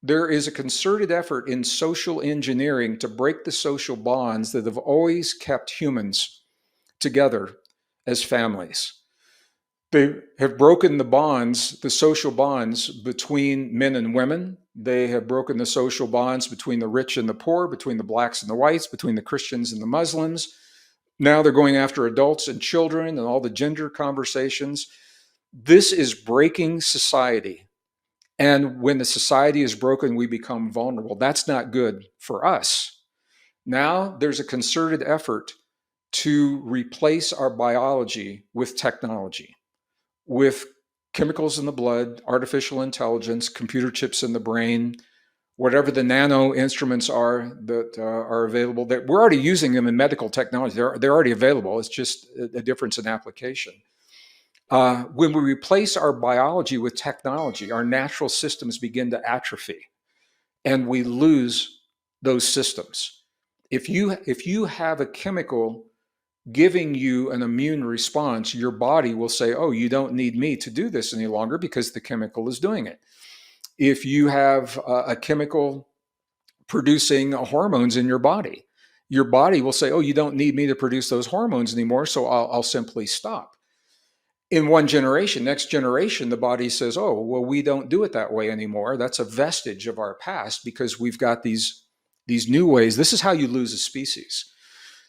there is a concerted effort in social engineering to break the social bonds that have always kept humans together as families. They have broken the bonds, the social bonds between men and women. They have broken the social bonds between the rich and the poor, between the blacks and the whites, between the Christians and the Muslims. Now they're going after adults and children and all the gender conversations. This is breaking society. And when the society is broken, we become vulnerable. That's not good for us. Now there's a concerted effort to replace our biology with technology, with chemicals in the blood, artificial intelligence, computer chips in the brain, whatever the nano instruments are that are available. That we're already using them in medical technology. They're already available. It's just a difference in application. When we replace our biology with technology, our natural systems begin to atrophy, and we lose those systems. If you have a chemical giving you an immune response, your body will say, oh, you don't need me to do this any longer because the chemical is doing it. If you have a chemical producing hormones in your body will say, oh, you don't need me to produce those hormones anymore, so I'll simply stop. In one generation, next generation, the body says, oh, well, we don't do it that way anymore. That's a vestige of our past because we've got these new ways. This is how you lose a species.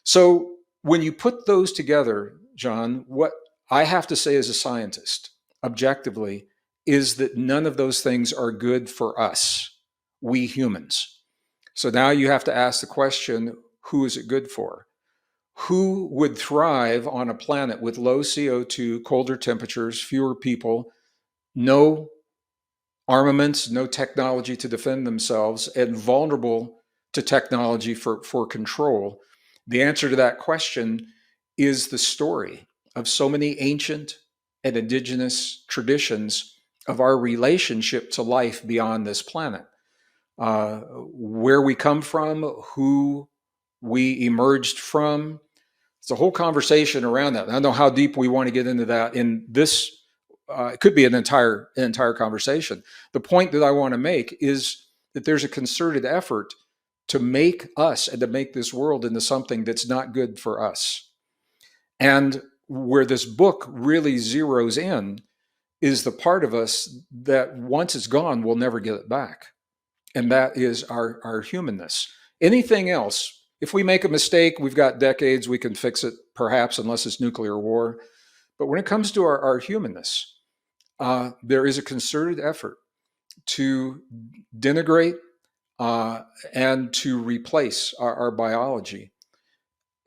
So when you put those together, John, what I have to say as a scientist, objectively, is that none of those things are good for us, we humans. So now you have to ask the question, who is it good for? Who would thrive on a planet with low CO2, colder temperatures, fewer people, no armaments, no technology to defend themselves, and vulnerable to technology for control? The answer to that question is the story of so many ancient and indigenous traditions of our relationship to life beyond this planet. Where we come from, who we emerged from. It's a whole conversation around that. I don't know how deep we want to get into that in this. It could be an entire conversation. The point that I want to make is that there's a concerted effort to make us and to make this world into something that's not good for us. And where this book really zeroes in is the part of us that once it's gone, we'll never get it back. And that is our humanness. Anything else, if we make a mistake, we've got decades, we can fix it, perhaps, unless it's nuclear war. But when it comes to our humanness, there is a concerted effort to denigrate and to replace our biology.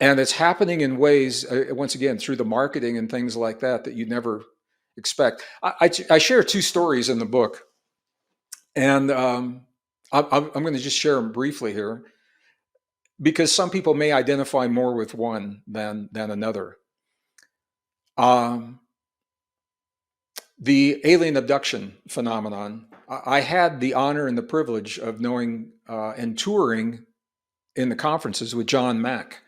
And it's happening in ways, once again, through the marketing and things like that you never expect. I share two stories in the book, and I'm going to just share them briefly here, because some people may identify more with one than another. The alien abduction phenomenon, I had the honor and the privilege of knowing and touring in the conferences with John Mack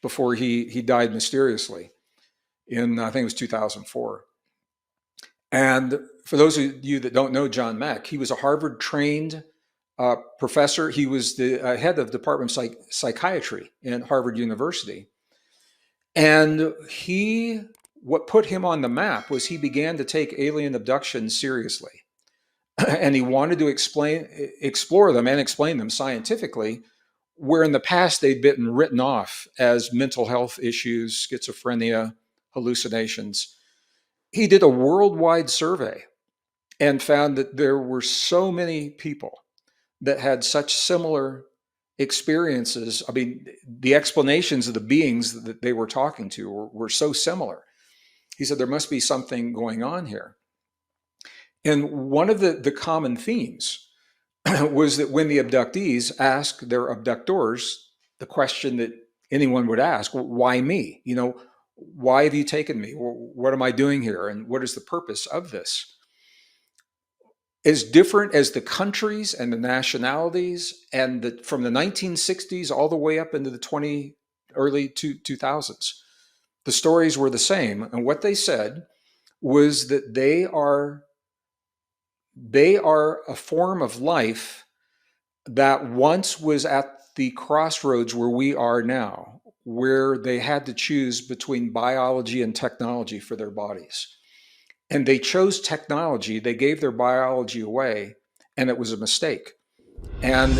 before he died mysteriously in, I think it was 2004. And for those of you that don't know John Mack, he was a Harvard-trained professor. He was the head of the Department of Psychiatry in Harvard University. And what put him on the map was he began to take alien abduction seriously. And he wanted to explore them and explain them scientifically, where in the past they'd been written off as mental health issues, schizophrenia, hallucinations. He did a worldwide survey and found that there were so many people that had such similar experiences. I mean, the explanations of the beings that they were talking to were so similar. He said there must be something going on here. And one of the common themes was that when the abductees asked their abductors the question that anyone would ask, well, why me? You know, why have you taken me? What am I doing here? And what is the purpose of this? As different as the countries and the nationalities, and from the 1960s all the way up into the early 2000s, the stories were the same. And what they said was that they are a form of life that once was at the crossroads where we are now, where they had to choose between biology and technology for their bodies. And they chose technology, they gave their biology away, and it was a mistake. And